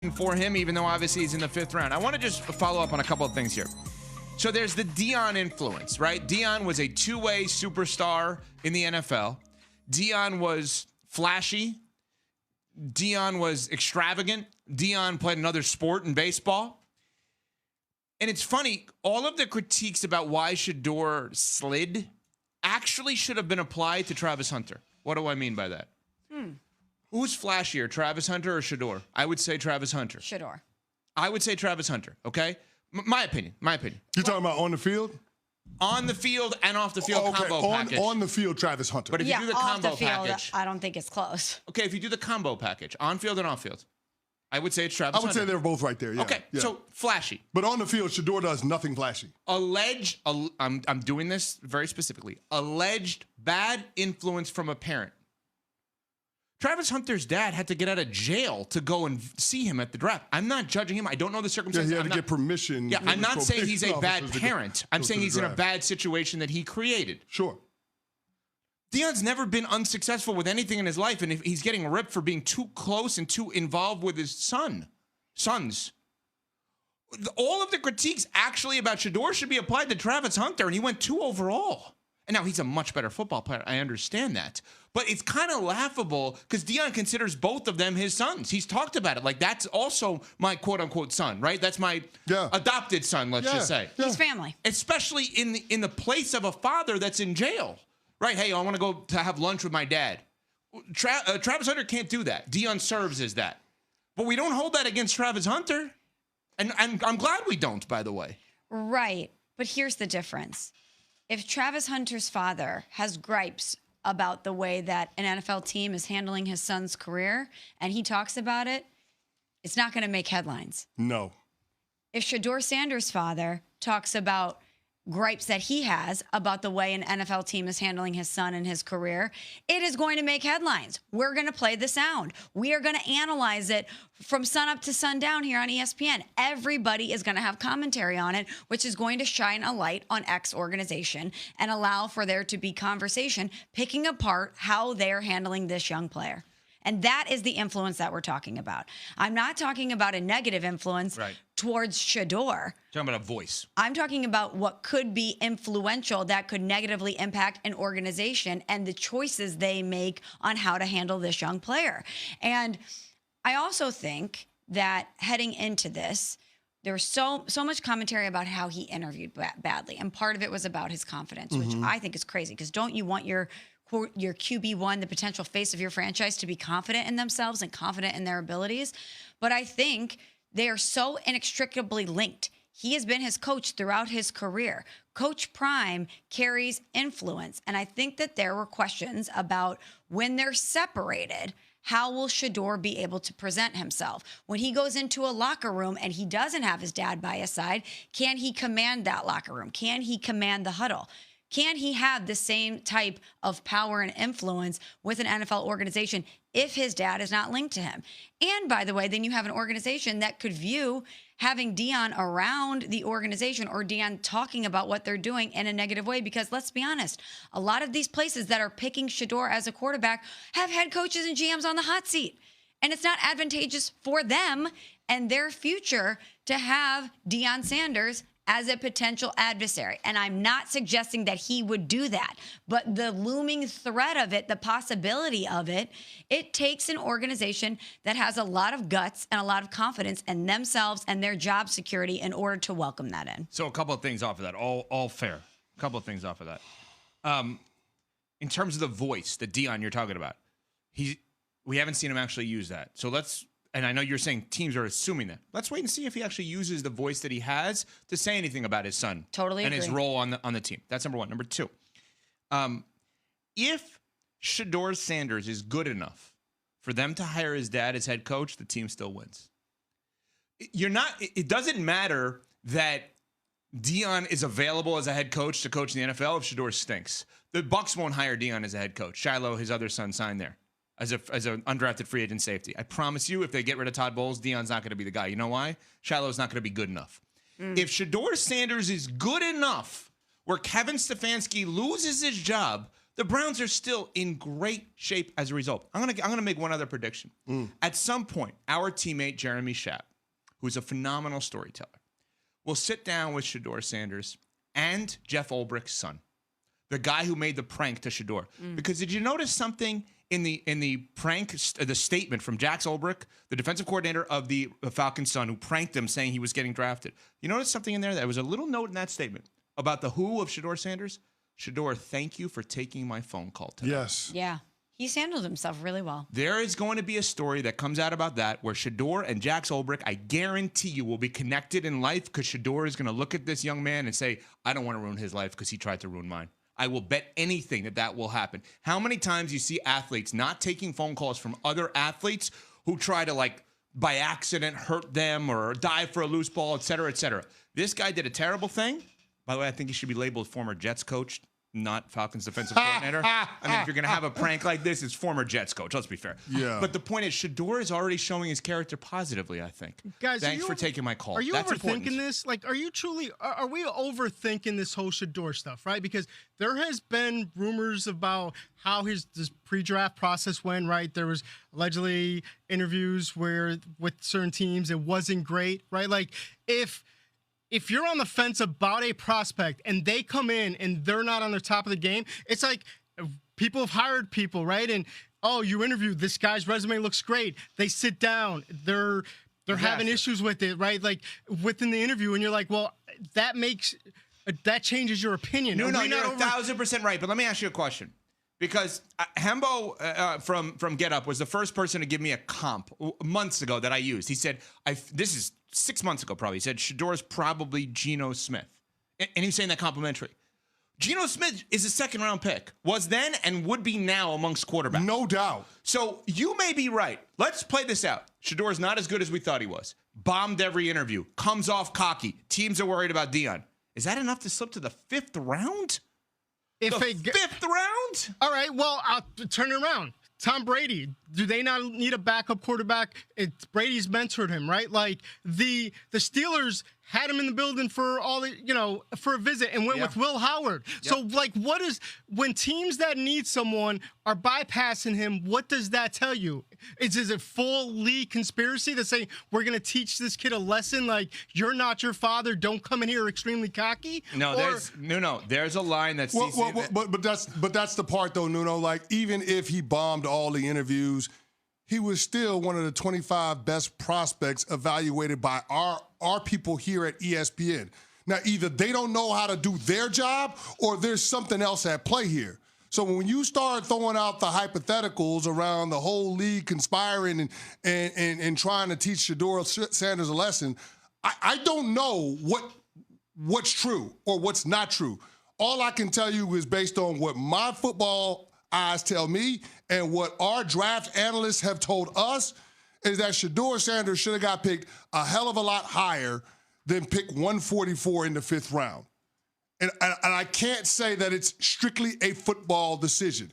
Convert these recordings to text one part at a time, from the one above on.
waiting for him, even though obviously he's in the 5th round. I want to just follow up on a couple of things here. So there's the Deion influence, right? Deion was a two-way superstar in the NFL. Deion was flashy. Deion was extravagant. Deion played another sport in baseball. And it's funny, all of the critiques about why Shedeur slid actually should have been applied to Travis Hunter. What do I mean by that? Who's flashier, Travis Hunter or Shedeur? I would say Travis Hunter. Shedeur. I would say Travis Hunter, okay? My opinion. You're talking about on the field? On the field and off the field combo package. On the field, Travis Hunter. But if you do the combo off the field, package. I don't think it's close. Okay, if you do the combo package, on field and off field, I would say it's Travis Hunter. I would say they're both right there, yeah. Okay, so flashy. But on the field, Shedeur does nothing flashy. I'm doing this very specifically. Alleged bad influence from a parent. Travis Hunter's dad had to get out of jail to go and see him at the draft. I'm not judging him. I don't know the circumstances. Yeah, he had to get permission. Yeah, I'm not saying he's a bad parent. I'm saying he's in a bad situation that he created. Sure. Deion's never been unsuccessful with anything in his life, and if he's getting ripped for being too close and too involved with his sons. All of the critiques actually about Shedeur should be applied to Travis Hunter, and he went 2 overall. And now he's a much better football player. I understand that. But it's kind of laughable because Deion considers both of them his sons. He's talked about it. Like, that's also my quote-unquote son, right? That's my adopted son, let's just say. He's family. Especially in the place of a father that's in jail. Right? Hey, I want to go to have lunch with my dad. Travis Hunter can't do that. Deion serves as that. But we don't hold that against Travis Hunter. And I'm glad we don't, by the way. Right. But here's the difference. If Travis Hunter's father has gripes about the way that an NFL team is handling his son's career and he talks about it, it's not going to make headlines. No. If Shedeur Sanders' father talks about gripes that he has about the way an NFL team is handling his son and his career, it is going to make headlines. We're going to play the sound. We are going to analyze it from sunup to sundown here on ESPN. Everybody is going to have commentary on it, which is going to shine a light on X organization and allow for there to be conversation picking apart how they're handling this young player. And that is the influence that we're talking about. I'm not talking about a negative influence towards Shedeur. Talking about a voice. I'm talking about what could be influential that could negatively impact an organization and the choices they make on how to handle this young player. And I also think that heading into this, there was so much commentary about how he interviewed badly. And part of it was about his confidence, which I think is crazy. Because don't you want your QB1, the potential face of your franchise, to be confident in themselves and confident in their abilities? But I think they are so inextricably linked. He has been his coach throughout his career. Coach Prime carries influence. And I think that there were questions about when they're separated, how will Shedeur be able to present himself? When he goes into a locker room and he doesn't have his dad by his side, can he command that locker room? Can he command the huddle? Can he have the same type of power and influence with an NFL organization if his dad is not linked to him? And by the way, then you have an organization that could view having Deion around the organization or Deion talking about what they're doing in a negative way. Because let's be honest, a lot of these places that are picking Shedeur as a quarterback have head coaches and GMs on the hot seat. And it's not advantageous for them and their future to have Deion Sanders as a potential adversary. And I'm not suggesting that he would do that, but the looming threat of it, the possibility of it, it takes an organization that has a lot of guts and a lot of confidence in themselves and their job security in order to welcome that in. So a couple of things off of that, all fair. A couple of things off of that. In terms of the voice, the Deion you're talking about, we haven't seen him actually use that. So and I know you're saying teams are assuming that. Let's wait and see if he actually uses the voice that he has to say anything about his son. Totally and agree. his role on the team. That's number one. Number two, if Shedeur Sanders is good enough for them to hire his dad as head coach, the team still wins. It doesn't matter that Deion is available as a head coach to coach in the NFL if Shedeur stinks. The Bucs won't hire Deion as a head coach. Shiloh, his other son, signed there as an undrafted free agent safety. I promise you, if they get rid of Todd Bowles, Deion's not going to be the guy. You know why? Shiloh's not going to be good enough. If Shedeur Sanders is good enough where Kevin Stefanski loses his job, The Browns are still in great shape as a result. I'm gonna make one other prediction. At some point, our teammate Jeremy Schaap, who's a phenomenal storyteller, will sit down with Shedeur Sanders and Jeff Ulbricht's son, the guy who made the prank to Shedeur. Because did you notice something in the prank, the statement from Jax Ulbrich, the defensive coordinator of the Falcons' son, who pranked him saying he was getting drafted? You notice something in there? There was a little note in that statement about the who of Shedeur Sanders. Shedeur, thank you for taking my phone call today. Yes. Yeah. He's handled himself really well. There is going to be a story that comes out about that where Shedeur and Jax Ulbrich, I guarantee you, will be connected in life because Shedeur is going to look at this young man and say, I don't want to ruin his life because he tried to ruin mine. I will bet anything that will happen. How many times you see athletes not taking phone calls from other athletes who try to, like, by accident hurt them or dive for a loose ball, et cetera, et cetera. This guy did a terrible thing. By the way, I think he should be labeled former Jets coach, not Falcons defensive coordinator. I mean, if you're going to have a prank like this, it's former Jets coach. Let's be fair. Yeah. But the point is, Shedeur is already showing his character positively, I think. Guys, thanks for taking my call. Are you That's overthinking important. this? Like, are we overthinking this whole Shedeur stuff, right? Because there has been rumors about how this pre-draft process went, right? There was allegedly interviews where with certain teams it wasn't great, right? Like, if you're on the fence about a prospect and they come in and they're not on the top of the game, it's like people have hired people, right? And, oh, you interviewed this guy's resume looks great. They sit down. They're having issues with it, right? Like within the interview, and you're like, well, that changes your opinion. No, you're 1,000% right. But let me ask you a question. Because Hembo from Get Up was the first person to give me a comp months ago that I used. He said, this is 6 months ago probably. He said, Shedeur's probably Geno Smith. And he was saying that complimentary. Geno Smith is a second-round pick. Was then and would be now amongst quarterbacks. No doubt. So you may be right. Let's play this out. Shedeur's not as good as we thought he was. Bombed every interview. Comes off cocky. Teams are worried about Dion. Is that enough to slip to the 5th round? Fifth round? All right, well, I'll turn it around. Tom Brady, do they not need a backup quarterback? Brady's mentored him, right? Like the Steelers had him in the building for for a visit and went with Will Howard. Yep. So like, when teams that need someone are bypassing him, what does that tell you? Is it full league conspiracy to say we're going to teach this kid a lesson? Like, you're not your father. Don't come in here extremely cocky. No, there's a line that's but that's the part though, Nuno. Like, even if he bombed all the interviews, he was still one of the 25 best prospects evaluated by our people here at ESPN. Now, either they don't know how to do their job or there's something else at play here. So when you start throwing out the hypotheticals around the whole league conspiring and trying to teach Shedeur Sanders a lesson, I don't know what's true or what's not true. All I can tell you is based on what my football eyes tell me and what our draft analysts have told us is that Shedeur Sanders should have got picked a hell of a lot higher than pick 144 in the 5th round. And I can't say that it's strictly a football decision.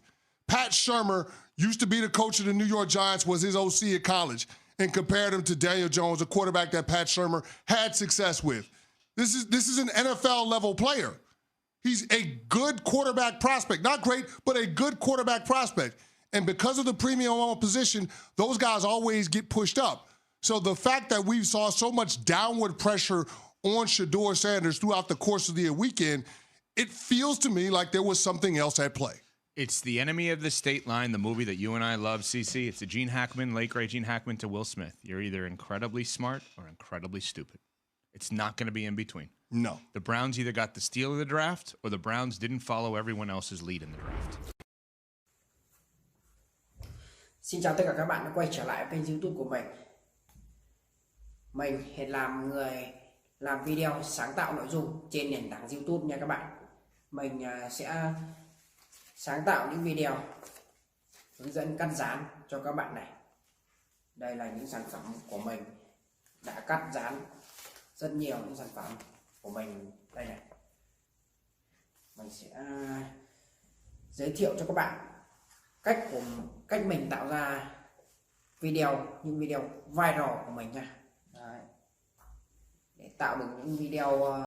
Pat Shurmur used to be the coach of the New York Giants, was his OC at college, and compared him to Daniel Jones, a quarterback that Pat Shurmur had success with. This is an NFL-level player. He's a good quarterback prospect. Not great, but a good quarterback prospect. And because of the premium position, those guys always get pushed up. So the fact that we saw so much downward pressure on Shedeur Sanders throughout the course of the weekend, it feels to me like there was something else at play. It's The Enemy of the State Line, the movie that you and I love, CC. It's the Gene Hackman, late great Gene Hackman to Will Smith. You're either incredibly smart or incredibly stupid. It's not going to be in between. No. The Browns either got the steal of the draft or the Browns didn't follow everyone else's lead in the draft. Xin chào tất cả các bạn đã quay trở lại kênh YouTube của mình. Mình hiện làm người làm video sáng tạo nội dung trên nền tảng YouTube nha các bạn. Mình sẽ sáng tạo những video hướng dẫn cắt dán cho các bạn này. Đây là những sản phẩm của mình đã cắt dán rất nhiều những sản phẩm của mình đây này. Mình sẽ giới thiệu cho các bạn cách mình tạo ra những video viral của mình nha. Đấy. Để tạo được những video